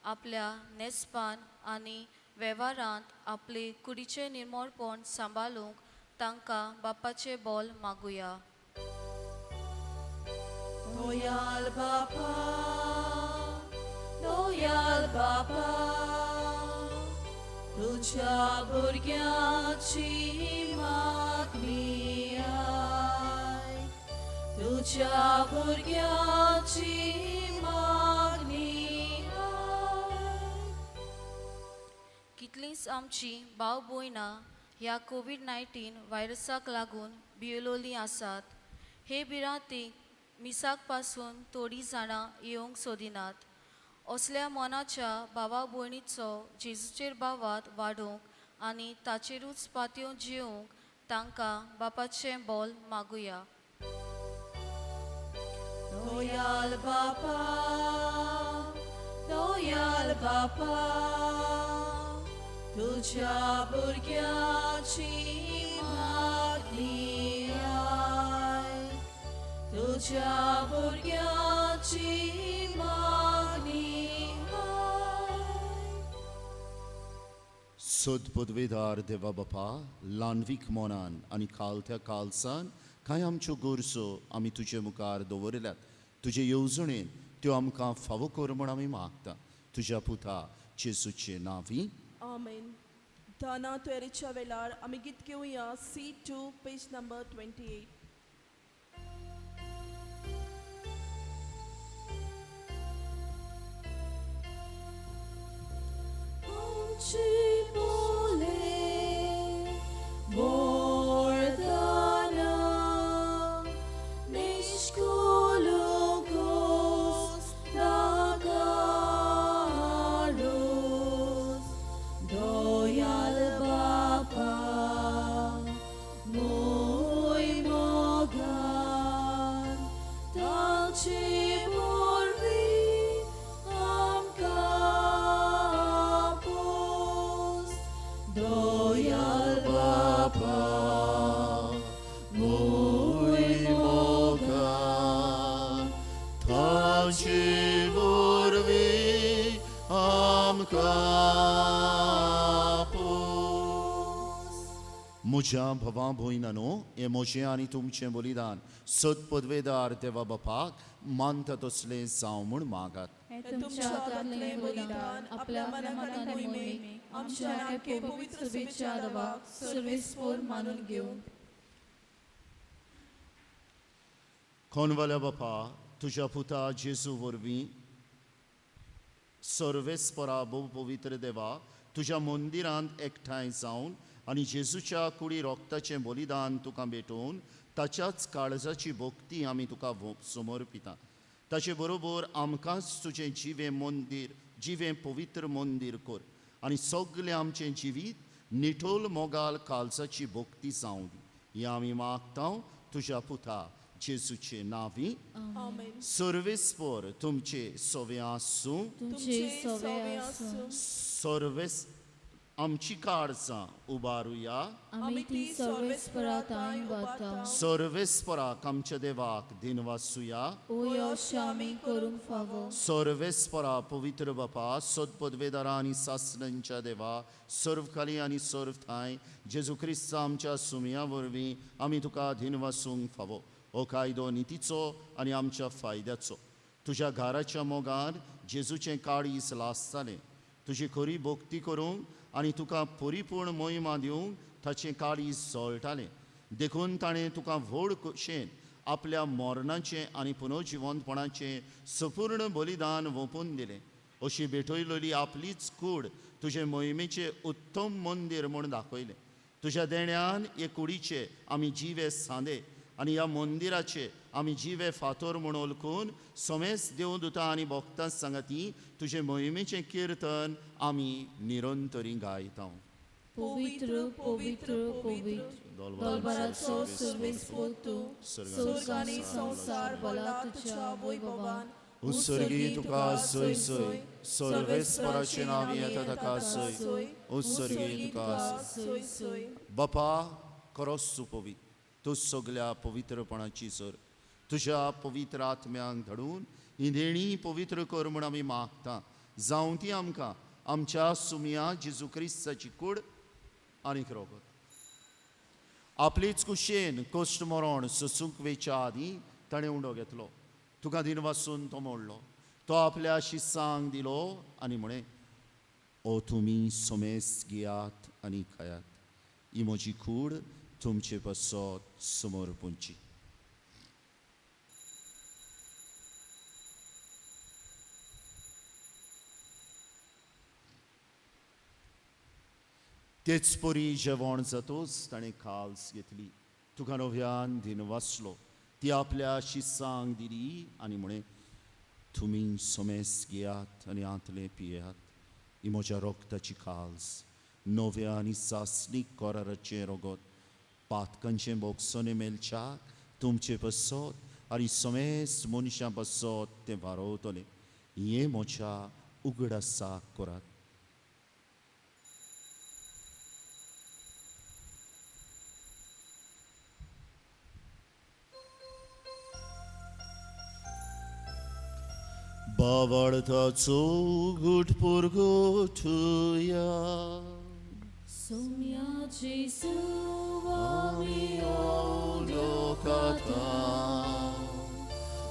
आपल्या नेस्पान आनी वेव्हारांत आपले कुडीचें निर्मळपण सांबाळूंक तांकां बापाचें बोल मागुया. दोयाल बापा, तुझ्या भुरग्याची मागणी आय, तुझ्या भुरग्याची मागणी आय. कितलींच आमची भाव भयणां ह्या कोविड-19 व्हायरसाक लागून भियेलोलीं आसात. हे भिरांतीक मिसाक पासून थोडी जाणां येवंक सोदिनात. असल्या मनाच्या भावा भयणीचो जेजूचेर भावात वाडोवंक आनी ताचेरूच पातयो जिवंक तांकां बापाचें बोल मागुया. Loyal Bapa, loyal Bapa, तुझ्या भुरग्याची मागणी आय, तुझ्या भुरग्याची मागणी आय. सोद पदवेदार देवा बापा, ल्हानवीक मोनान आनी खालत्या कालसान कांय आमच्यो गोरसो आमी तुजे मुखार दवरल्यात. तुजे येवजणेन त्यो आमकां फावो कर म्हूण आमी मागता. तुज्या पुता जेजूचे नांवी. Amen. दाना तुवेरीच्या वेळार आमी गीत घेवया C2 पेज नंबर 28. आमची बोले बोरदाना निष्कुलुगोस nagaros doyal Bapa mój mogan talci borwi amkapos doyal Bapa, mój mogan, Taci vorbi amkapos. म्हज्या भवा भयणानो, हे म्हजें आनी तुमचें बलिदान सद पदवेदार देवा बापाक मानता तसलें जावं म्हूण मागात. तुमच्या हातांतलें बलिदान आपल्या मनाखाली मोहिमेक आमच्या नाटके पवित्र सभेच्या आदवाक सर्वेस्पोर मानून घेवंक. कोनवाल्या बापा, तुज्या पुता जेजू वरवीं सर्वेस्परा भोव पवित्र देवा, तुज्या मंदिरांत एकठांय जावन आनी जेजूच्या कुडी रोगताचें बलिदान तुका भेटोवन ताच्याच काळजाची भक्ती आमी तुका समर्पिता. ताचे बरोबर आमकांच तुजें जिवें पवित्र मंदीर कर आनी सगळें आमचें जिवीत निठोल मोगाल काळजाची भक्ती जावं दी. हें आमी मागता तुज्या पुता जेजूचे नांवी. Amen. सर्वेस्पर तुमचे सवे आसूं. तुमचे सवे आसूं. सर्वेस आमची काळजां उबारुया. आमी ती सर्वेस्पराताय उबारता. सर्वेस्पराक आमच्या देवाक दिनवासुया. ओ यश आमी करूंक फावो. सर्वेस्परा पवित्र बापा, सद पदवेदारा आनी सासण्यांच्या देवा, सर्व खाली आनी सर्व थाय जेजू क्रिस्त आमच्या सुमया वरवीं आमी तुका दिनवासूंक फावो. हो कायदो नितीचो आनी आमच्या फायद्याचो. तुज्या घराच्या मोगान जेजूचें काळीज लासतालें. तुजी खरी भक्ती करूंक आनी तुका परिपूर्ण मोहिमा दिवंक ताचें काळीज जळटालें. देखून ताणें तुका व्हड खोशेन आपल्या मरणाचें आनी पुनर्जिवंतपणाचें संपूर्ण बलिदान ओपून दिलें. अशी भेटयलेली आपलीच कूड तुजे मोहिमेचें उत्तम मंदीर म्हूण दाखयलें. तुज्या देण्यान हे कुडीचे आमी जिवे सांदे आनी ह्या मंदिराचे आमी जिवे फातर म्हूण ओळखून समेस्त देवदूतां आनी भक्तां सांगाती तुजे मोहिमेचें कीर्तन आमी निरंतरी गायता. पवित्र पवित्र पवित्र दलबाराचो सर्वेस्पोर तूं, स्वर्ग आनी संसार भला तुज्या वैभवान. उत्सर्गी तुका सय सय सर्वेस्पराचें नांव येता ताका सय. उत्सर्गी तुका सोय सोय. बापा खरोच सुपवीत, तूं सगळ्या पवित्रपणाची सर. तुज्या पवित्र आत्म्यांक धाडून ही देणी पवित्र कर म्हूण आमी मागता. जावं ती आमकां आमच्या सुमया जेजू क्रिस्ताची कूड आनीक रोगत. आपलीच कुशेन कश्ट मरण सोसूंक वेच्या आदीं ताणें उंडो घेतलो. तुका दिनवासून तो मोडलो. तो आपल्या शिसांक दिलो आनी म्हणें, ओ तुमी समेस्त घेयात आनी खायात. ही म्हजी कूड तुमचे पासत समर्पूंची. तेच परी जेवण जातोच ताणें खाल्स घेतली. तुका नव्यान दिन वाचलो. ती आपल्या शिसांक दिली आनी म्हणे तुमी सोमेस घेयात आनी आंतले पियेयात ही म्हज्या रोगताची काल्स नव्या आनी सासनीक कोराराचें रोगोत पातकांचें बोगसोने मेलच्याक तुमचे बसत आनी सोमेस मनशां बसत ते वारोवतले हे म्हज्या उगडासाक करात. Bavartacu gut purgutuia. Somia Jesu Ami olokata.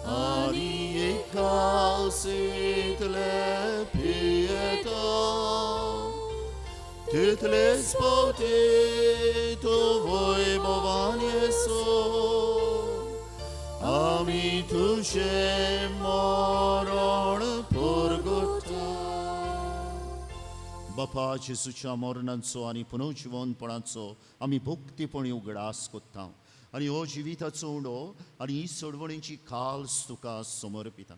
Ari ekasit le pieta. Title spote to voi bovanieso. Ami tuše moron purguta. बापा जेसूच्या मरणांचो आनी पुनर्जिवनपणाचो आमी भक्तीपणी उगडास कोत्ता आनी हो जिविताचो उंडो आनी ही सोडवणेची काल्स तुका समर्पिता.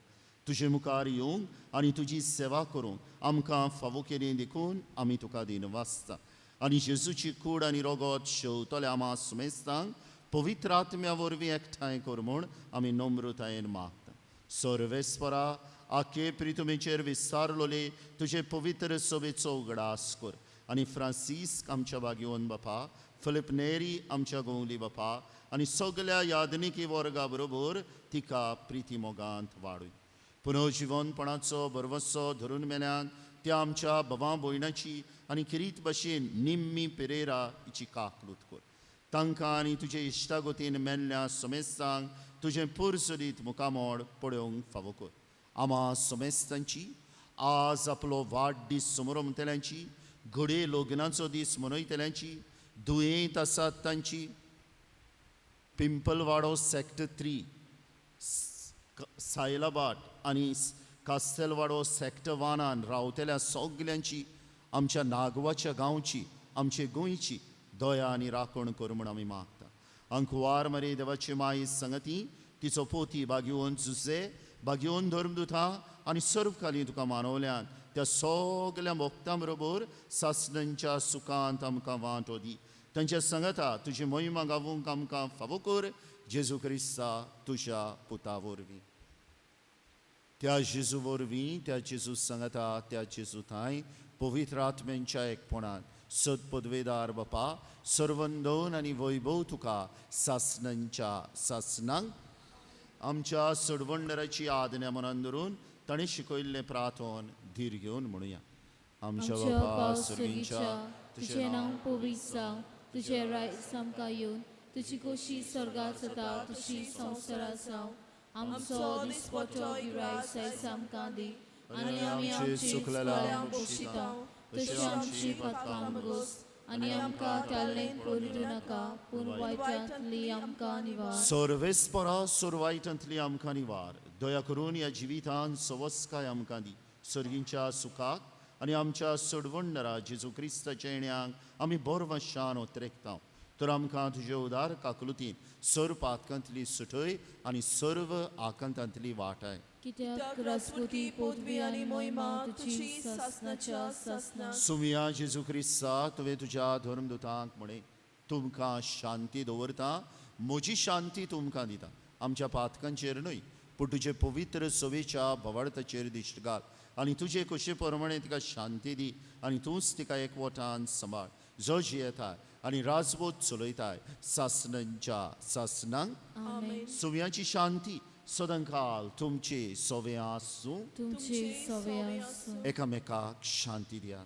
तुजे मुखार येवंक आनी तुजी सेवा करूंक आमकां फावो केली देखून आमी तुका दिन वाचता आनी जेजूची कूड आनी रोगोत शेवतले आमा सुमेस्तांक पवित्र आत्म्या वरवीं एकठांय कर म्हूण आमी नम्रतायेन मागता. सर्वेस्परा आखे प्रितुमेचेर विस्तारलोले तुजे पवित्र सभेचो उगडास कर आनी फ्रांसीस्क आमच्या बागेवन बापा फिलिप नेरी आमच्या गोंवली बापा आनी सगळ्या यादनिकी वर्गा बरोबर तिका प्रिती मोगांत वाडूय. पुनर्जिवनपणाचो बरवसो धरून मेल्यान त्या आमच्या भवा भयणाची आनी किरीत भाशेन निम्मी पेरेरा हिची काकलूत कर. तांकां आनी तुजे इश्टागोतीन मेल्ल्या समेस्तांक तुजें पुरसुदीत मुखामोड पळोवंक फावो कर. आमा समेस्तांची आज आपलो वाडदीस समोर म्हणटल्यांची घडये लग्नाचो दीस मनयतल्यांची दुयेंत आसात तांची पिंपलवाडो सॅक्टर 3 सायलाबाट आनी कास्तेलवाडो सॅक्टर 1 रावतल्या सगल्यांची आमच्या नागवाच्या गांवची आमचे गोंयची दया आनी राखण कर म्हूण आमी मागता. अंकवार मरे देवाची माई संगती तिचो पोती बागेवन जुजे बागेवन धर्मदुता आनी सर्वकाली तुका मानवल्यान त्या सगल्या भक्तां बरोबर सासणांच्या सुखांत आमकां वांटो दी. तांच्या संगता तुजी महिमा गावूंक आमकां फावो कर जेजू क्रिस्ता तुज्या पुता वरवीं. त्या जेजू वरवीं त्या जेजू संगता त्या जेजू थंय पवित्र आत्म्यांच्या एकपणान सदपदवेदार बापा सर्वंदोन आनी वैभव तुका सासणांच्या सासणांक आमच्या सडवंडराची आज्ञा मनान धरून ताणें शिकयल्लें प्रार्थन धीर घेवन म्हणुया. आमच्या बापा स्वर्गीच्या तुझें नांव पवित्र जावं तुजें राज्य आमकां येवन तुजी कशी स्वर्गांत जाता तशी संवसारांत जावं. आमचो दिसपट्टो गिराय आयज आमकां दी आनी आमी आमची चुकलेल्यांक बक्षिता तशी आमची पातकां मागोस आनी आमकां त्याल्लें करूं नाका पूण वायटांतली आमकां निवार. सर्वेस्परा सुरवायटांतली आमकां निवार. दया करून ह्या जिवितान सवस्काय आमकां दी. सर्गींच्या सुखाक आनी आमच्या सडवंडरा जेजू क्रिस्ताच्या येण्याक आमी बोरवशान ओतरेकता. तर आमकां तुजे उदार काकलुतीन सर्व पातकांतली सुटय आनी सर्व आकांतांतली वाटाय. कित्याक राजपुती पदवी आनी महिमा तुजी सासणाच्या सासणाक. सुमिया जेजू क्रिस्ता तुवें तुज्या धर्मदुतांक म्हणे तुमकां शांती दवरता म्हजी शांती तुमकां दिता. आमच्या पातकांचेर न्हय पूण तुजे पवित्र सवेच्या भवार्थाचेर दिश्ट घाल आनी तुजे कशे प्रमाणे तिका शांती दी आनी तूंच तिका एकवटान सांबाळ जो जियेताय आनी राजवट चलयताय सासणांच्या सासणांक. सुमयाची शांती सदांकाल तुमचे सोवे आसूं. तुमचे सोवे आसूं. एकामेकाक शांती दियात.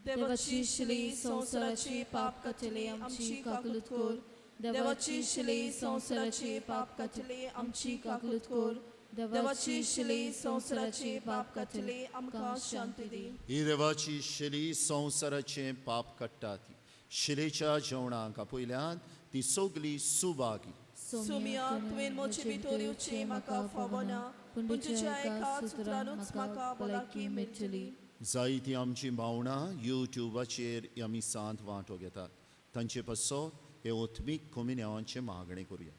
देवाची शिली संवसाराची पाप कातले आमची काकलूत कर. देवाची शिली संवसाराची पाप कातले आमची काकलूत कर. देवाची शिली संवसाराची पाप कातले आमकां शांती दी. ही देवाची शिली संवसाराचें पाप काडटा ती शिलेच्या जेवणाक आपयल्यान ती सगली सुभागी. सोमिया तुवें मोचे भितर येवचें म्हाका फावो ना पूण तुज्या एका सुत्रानूच म्हाका भलायकी मेळटली. जायतीं आमची भावणां युट्यूबाचेर ह्या मिसांत वांटो घेतात. तांचे पासत हे ओथमीक कोमिन्यावांचे मागणे करूया.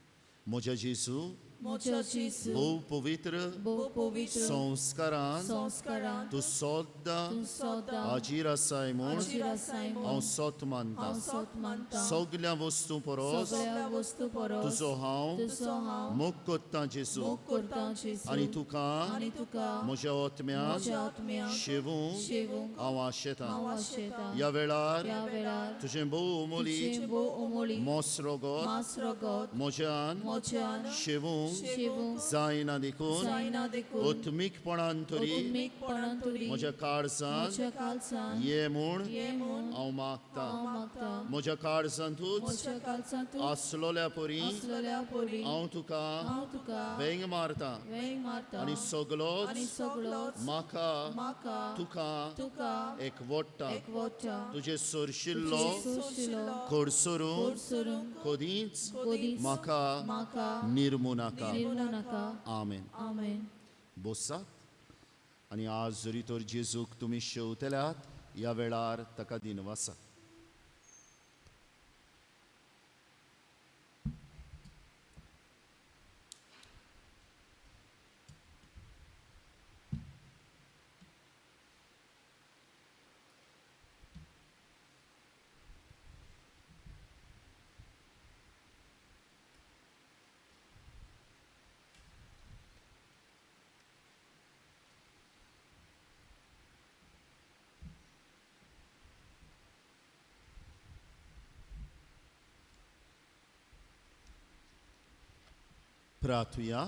म्हज्या जेजू म्हज्या जेजू भोव पवित्र भोव पवित्र संस्कारान संस्कारान तूं सद्दां तूं सदां हाजीर आसाय म्हूण हाजीर आसाय म्हूण हांव सत मानतां. हांव सत मानतां. सगल्या वस्तू परस सगळ्या वस्तू परस तुजो हांव तुजो हांव मोग करतां जेजू. मोग करतां जेजू. आनी तुका आनी तुका म्हज्या आत्म्यान म्हज्या आत्म्यान शेवूंक शेवूंक हांव आशेतां. हांव आशेतां. ह्या वेळार ह्या वेळार तुजें भोव ओमोली तुजें भोव ओमोली मोस रगत मांस रगत म्हज्यान म्हज्यान शेवूंक शेवूंक जायना देखून जायना देखून ओथमीकपणान तरी ओतमीकपणान तरी म्हज्या काळजान म्हज्या काळजान ये म्हूण ये म्हूण हांव मागतां. हांव मागतां. म्हज्या काळजांतूच म्हज्या काळजान तूं आसलोल्या परी आसलेल्या परी हांव तुका हांव तुका वेंग मारतां. वेंग मारतां. आनी सगलोच आनी सगळोच म्हाका म्हाका तुका तुका एकवटता. एकवटा. तुजे सोरशिल्लो सोशिलो खोडसरून सोडून कधीच कधीच म्हाका म्हाका निर्मू नाका. निर्मू नाका. आमेन. आमेन. बसात. आनी आज जरी तर जेजूक तुमी शेवतल्यात ह्या वेळार ताका दिनवासात. प्रार्थुया.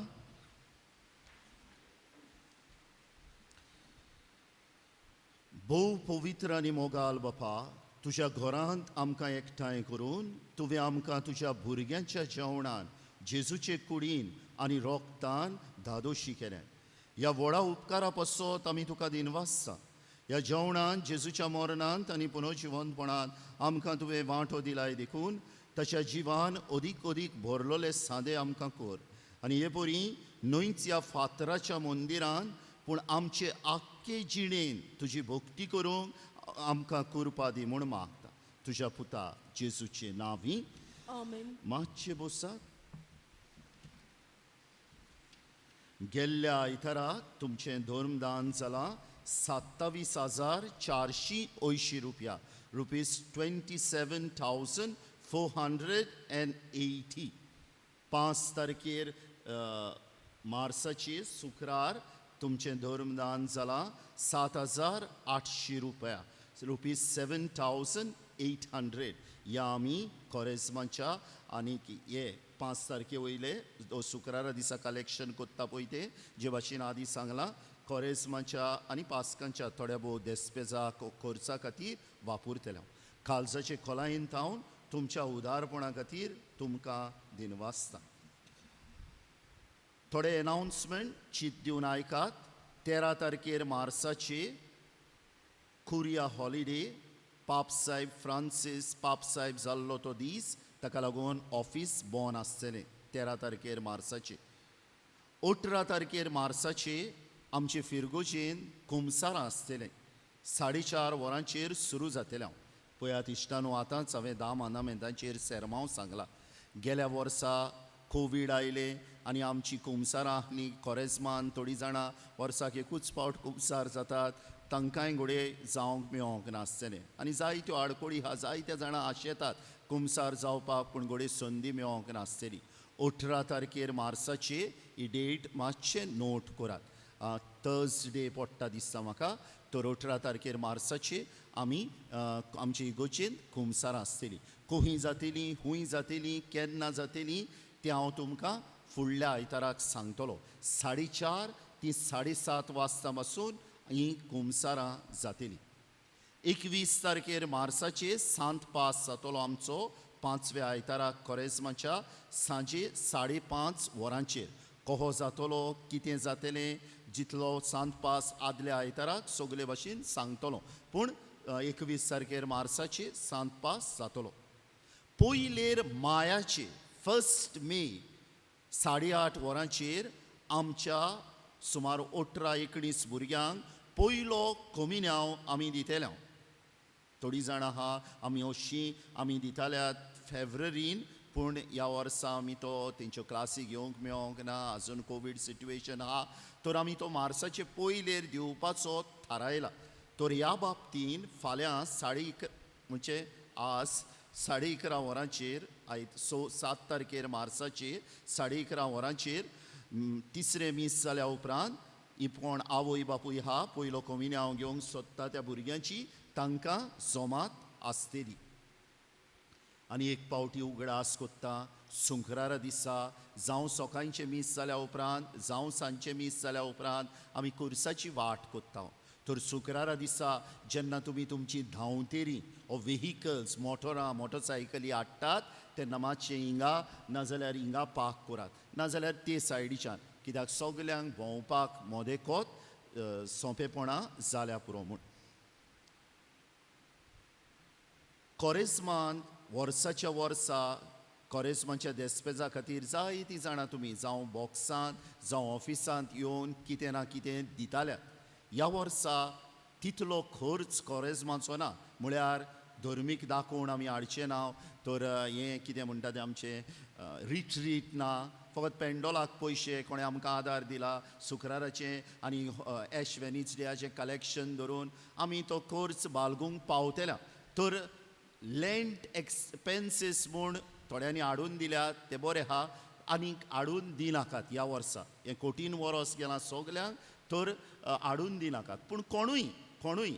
भोव पवित्र आनी मोगाल बापा, तुज्या घरांत आमकां एकठांय करून तुवें आमकां तुज्या भुरग्यांच्या जेवणान जेजूचे कुडीन आनी रोगतान धादोशी केलें. ह्या व्हडा उपकारा पासत आमी तुका दिनवासता. ह्या जेवणान जेजूच्या मरणांत आनी पुनर्जिवंतपणांत आमकां तुवें वांटो दिलाय देखून ताच्या जिवान अदीक अदीक भरलोले सादे आमकां कर. आनी हे परी न्हयच ह्या फातराच्या मंदिरान पूण आमचे आख्खे जिणेन तुजी भक्ती करूंक आमकां कृपा दी म्हूण मागता. तुज्या पुता जेजूचे नांवी आमेन. मातशे बसात. गेल्ल्या आयताराक तुमचें धर्मदान जालां 27,480 रुपया. ₹27,480. 5 तारखेर मार्चाचे शुक्रार तुमचें धर्मदान जालां 7,800 रुपया. ₹7,800. ह्या आमी कोरेजमाच्या आनी हे 5 तारखे वयले शुक्रारा दिसा कलेक्शन कोत्ता पळय ते जे भाशेन आदी सांगलां कोरेजमाच्या आनी पास्कांच्या थोड्या भोव देस्पेजा खर्चा खातीर वापरतले. काळजाचे खोलायेन थावन तुमच्या उदारपणा खातीर तुमकां दिनवासता. थोडे अनाउन्समेंट चीत दिवन आयकात. 13 तारखेर मार्चाचे कुरिया हॉलिडे. पाप साहेब फ्रांसीस पाप साहेब जाल्लो तो दीस ताका लागून ऑफिस बंद आसतलें 13 तारखेर मार्चाचे. 18 तारखेर मार्चाचे आमचे फिरगोजेन कुमसारां आसतलें. 4:30 वरांचेर सुरू जातलें. पळयात इश्टानो, आतांच हांवें 10 मानामेंतांचेर सेरमांव सांगलां. गेल्या वर्सा कोवीड आयलें आनी आमची कुमसारां आसलीं कोरेजमान. थोडीं जाणां वर्साक एकूच फावट कुमसार जातात. तांकांय घोडे जावंक मेळोंक नासतलें. आनी जायत्यो आडकोळी आहा. जायत्या जाणां आशेतात कुमसार जावपाक पूण घोडे संदी मेळोंक नासतली. 18 तारखेर मार्चाचे ही डेट मातशें नोट करात. थर्सडे पडटा दिसता म्हाका. तर 18 तारखेर मार्चाचे आमी आमचे इगोचेन कुमसारां आसतलीं. खंय जातलीं, खूंय जातलीं, केन्ना जातलीं तें हांव तुमकां फुडल्या आयताराक सांगतलो. 4:30 ती 7:30 वाजता पासून ही कुमसारां जातलीं. 21 तारखेर मार्चाचे सांत पास जातलो आमचो 5व्या आयताराक कोरेजमाच्या सांजे 5:30 वरांचेर. कहो जातलो, कितें जातलें, जितलो सांत पास आदल्या आयताराक सगले भाशेन सांगतलो. पूण 21 तारखेर मार्चाचे सांत पास जातलो. पयलेर मायाचे 1 मे 8:30 वरांचेर आमच्या सुमार 18-19 भुरग्यांक पयलो कमिन्यांव आमी दितले. थोडी जाणां आहा आमी अशीं आमी दिताल्यात फेब्रुवारीन, पूण ह्या वर्सा आमी तो तेंच्यो क्लासी घेवंक मेळोंक ना, आजून कोवीड सिट्युएशन आहा, तर आमी तो मार्चाचे पयलेर दिवपाचो थारायला. तर ह्या बाबतीन फाल्यां म्हणजे आज 11:30 वरांचेर 7 तारखेर मार्चाचेर 11:30 वरांचेर तिसरें मीस जाल्या उपरांत ही कोण आवय बापूय आहा पयलो कम्युनी हांव घेवंक सोदता त्या भुरग्यांची तांकां जमात आसतली. आनी एक पावटी उगडास कोत्ता सुंकरारा दिसा जावं सकाळचें मीस जाल्या उपरांत जावं सांजचें मीस जाल्या उपरांत आमी खुर्साची वाट कोत्ता. तर शुक्रारा दिसा जेन्ना तुमी तुमची धांवतेरी ओ व्हेहिकल्स मोटरसायकली हाडटात तेन्ना मातशें हिंगा नाजाल्यार हिंगा पार्क करात, नाजाल्यार ते सायडीच्यान, कित्याक सगल्यांक भोंवपाक मोदेकोत सोंपेपणां जाल्या पुरो म्हूण. कोरेस्मांत वर्साच्या वर्सा कोरेस्मांच्या देस्पेजा खातीर जायतीं जाणां तुमी जावं बॉक्सांत जावं ऑफिसांत येवन कितें ना कितें दिताल्यात. ह्या वर्सा तितलो खर्च कोरेस्माचो ना, म्हळ्यार धर्मीक दाखोवन आमी हाडचें ना, तर हें कितें म्हणटा तें आमचें रिट्रीट ना, फकत पेंडोलाक पयशे कोणें आमकां आदार दिला शुक्राराचें आनी एश वेनिसडेयाचें कलेक्शन धरून आमी तो खर्च बाळगूंक पावतल्या. तर लँड एक्सपेन्सीस म्हूण थोड्यांनी हाडून दिल्यात ते बरें आहा, आनीक हाडून दिनाकात ह्या वर्सा. हें कठीण वरोस गेलां सगल्यांक, तर हाडून दिनाकात. पूण कोणूय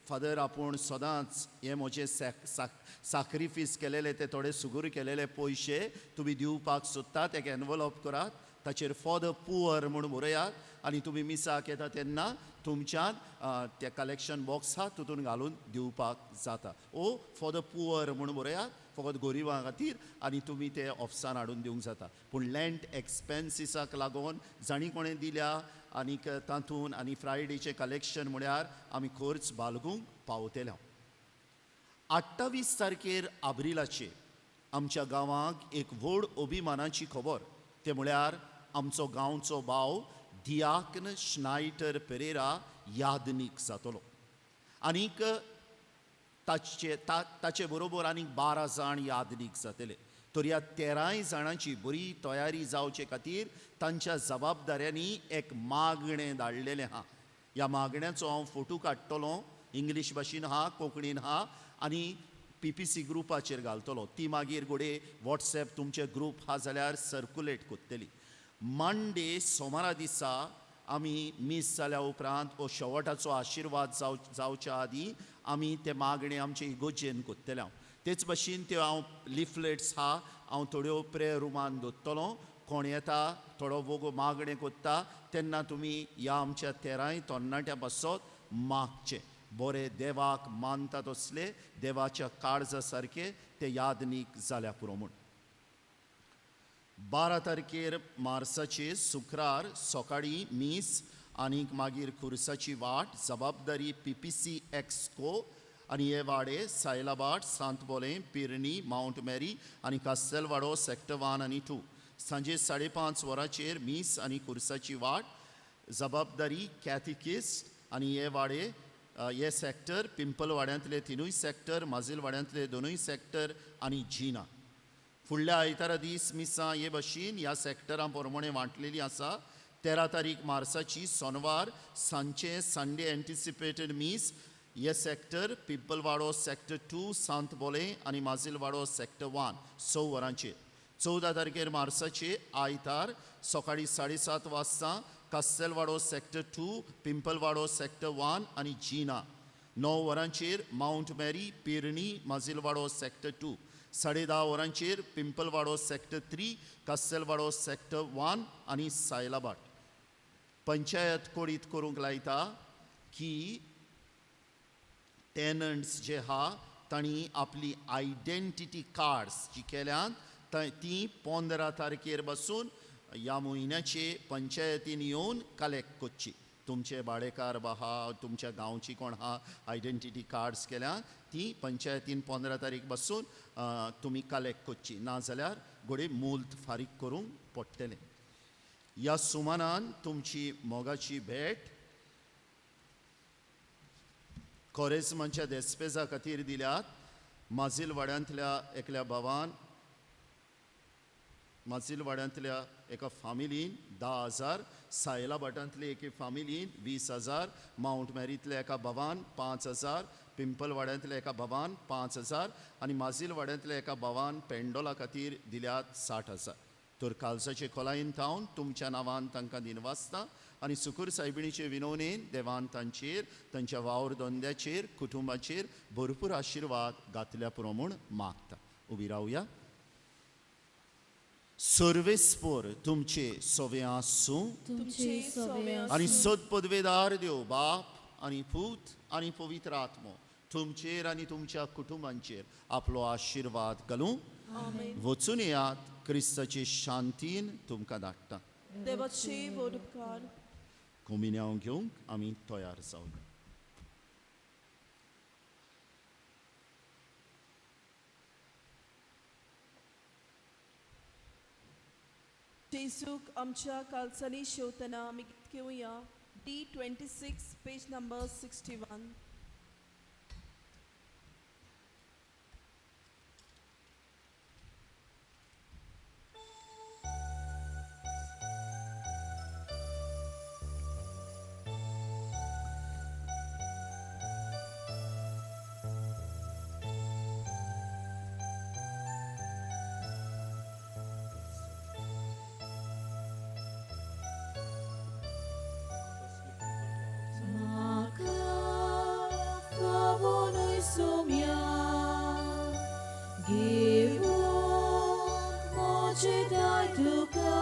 फादर आपूण सदांच हे म्हजे सॅक्रिफीस केलेले ते थोडे सुगूर केलेले पयशे तुमी दिवपाक सोदतात, एक एनवलॉप करात, ताचेर फॉर द पुअर म्हूण बरयात आनी तुमी मिसाक येता तेन्ना तुमच्यान ते कलेक्शन बॉक्स आहा तितून घालून दिवपाक जाता. ओ फॉर द पुअर म्हूण बरयात, फकत गोरिबां खातीर, आनी तुमी ते ऑफिसान हाडून दिवंक जाता. पूण लँड एक्सपेन्सीसाक लागून जाणी कोणें दिल्या आनीक तातूंत आनी फ्रायडेचें कलेक्शन म्हळ्यार आमी खर्च बाळगूंक पावतल्या. 28 तारखेर आब्रिलाचेर आमच्या गांवांक एक व्हड अभिमानाची खबर, ते म्हळ्यार आमचो गांवचो भाव दियाक्न श्नायटर पेरेरा यादनीक जातलो. आनीक ताचे बरोबर आनीक 12 जाण यादनीक जातले. तर ह्या 13 जाणांची बरी तयारी जावचे खातीर तांच्या जबाबदाऱ्यांनी एक मागणें धाडलेलें आहा. ह्या मागण्याचो हांव फोटो काडटलों, इंग्लीश भाशेन आहा, कोंकणीन आहा, आनी PPC ग्रुपाचेर घालतलो. ती मागीर घोडे वॉट्सॅप तुमचे ग्रूप आहा जाल्यार सर्कुलेट कोत्तली. मंडे सोमारा दिसा आमी मीस जाल्या उपरांत ओ शेवटाचो आशिर्वाद जावच्या आदीं आमी ते मागणे आमचे इगोजेन कोत्तले. तेच भाशेन त्यो हांव लिफलेट्स आहा हांव थोड्यो प्रेयर रुमान दवरतलों. कोण येता थोडो वगो मागणें कोत्ता तेन्ना तुमी ह्या आमच्या 13 तरणाट्या पासत मागचें. बरे देवाक मानता तसले देवाच्या काळजा सारके ते यादनीक जाल्या पुरो म्हूण. 12 तारखेर मार्चाचे शुक्रार सकाळीं मीस आनीक मागीर खुर्साची वाट, जबाबदारी PPC एक्सको आनी हे वाडे सायलाबाट, सांतबोले, पिर्णी, माउंट मेरी आनी कास्तेलवाडो सेक्टर 1 आनी 2. सांजे 5:30 वरांचेर मीस आनी खुर्साची वाट, जबाबदारी कॅथिकिस्ट आनी हे वाडे हे सेक्टर पिंपलवाड्यांतले 3 सेक्टर, माजिलवाड्यांतले 2 सेक्टर आनी जिना. फुडल्या आयतारा दीस मिसां हे भाशेन ह्या सेक्टरां प्रमाणें वांटलेलीं आसा. 13 तारीख मार्चाची सोनवार सांजचे संडे एंटिसिपेटेड मीस हे सेक्टर पिंपलवाडो सेक्टर 2, सांतबोले आनी माजिलवाडो सेक्टर 1 6 वरांचेर. 14 तारखेर मार्चाचे आयतार सकाळीं 7:30 वाजता कास्तेलवाडो सेक्टर 2, पिंपलवाडो सेक्टर 1 आनी जिना. 9 वरांचेर माउंट मेरी, पिर्णी, माजिलवाडो सेक्टर 2. 10:30 वरांचेर पिंपलवाडो सेक्टर 3, कास्तेलवाडो सेक्टर 1 आनी सायलाबाट. पंचायत कोडीत करूंक लायता की टेनंट्स जे आहा तांणी आपली आयडेंटिटी कार्ड्स जी केल्यात ती 15 तारखेर बसून ह्या म्हयन्याचे पंचायतीन येवन कलेक्ट करची. तुमचे भाडेकार आहा, तुमच्या गांवची कोण आहा आयडेंटिटी कार्ड्स केल्या ती पंचायतीन 15 तारीख बसून तुमी कलेक्ट करची, नाजाल्यार घोडे मूल्त फारीक करूंक पडटलें. ह्या सुमारान तुमची मोगाची भेट कोरेसमांच्या देस्पेजा खातीर दिल्यात. माजील वाड्यांतल्या एकल्या भावान माजील वाड्यांतल्या एका फामिलीन 10,000, सायला भाटांतले एके फामिलीन 20,000, माउंट मॅरींतल्या एका भावान 5,000, पिंपल वाड्यांतल्या एका भावान 5,000 आनी माजील वाड्यांतल्या एका भावान पेंडोला खातीर दिल्यात 60,000. तर कालसाचे खोलायेन थावन तुमच्या नांवान तांकां दिनवासता आनी सुकूर सायबिणीचे विनवणेन देवान तांचेर, तांच्या वावर धंद्याचेर, कुटुंबाचेर भरपूर आशिर्वाद घातल्या पुरो म्हूण मागता. उबी रावया. सर्वेस्पोर तुमचे सोवे आसूं तुमचे सोवे आनी सद पदवेदार देव बाप आनी पूत आनी पवित्र आत्मो तुमचेर आनी तुमच्या कुटुंबांचेर आपलो आशिर्वाद घालूं. वचून येयात. क्रिस्ताचे शांतीन तुमकां धाडटा. देवाचे वड उपकार. कोमिन्याव घेवंक आमी तयार जावया. जेजूक आमच्या कालसांनी शेवतना आमी गीत घेवया. D26 page number 61. Give all to God.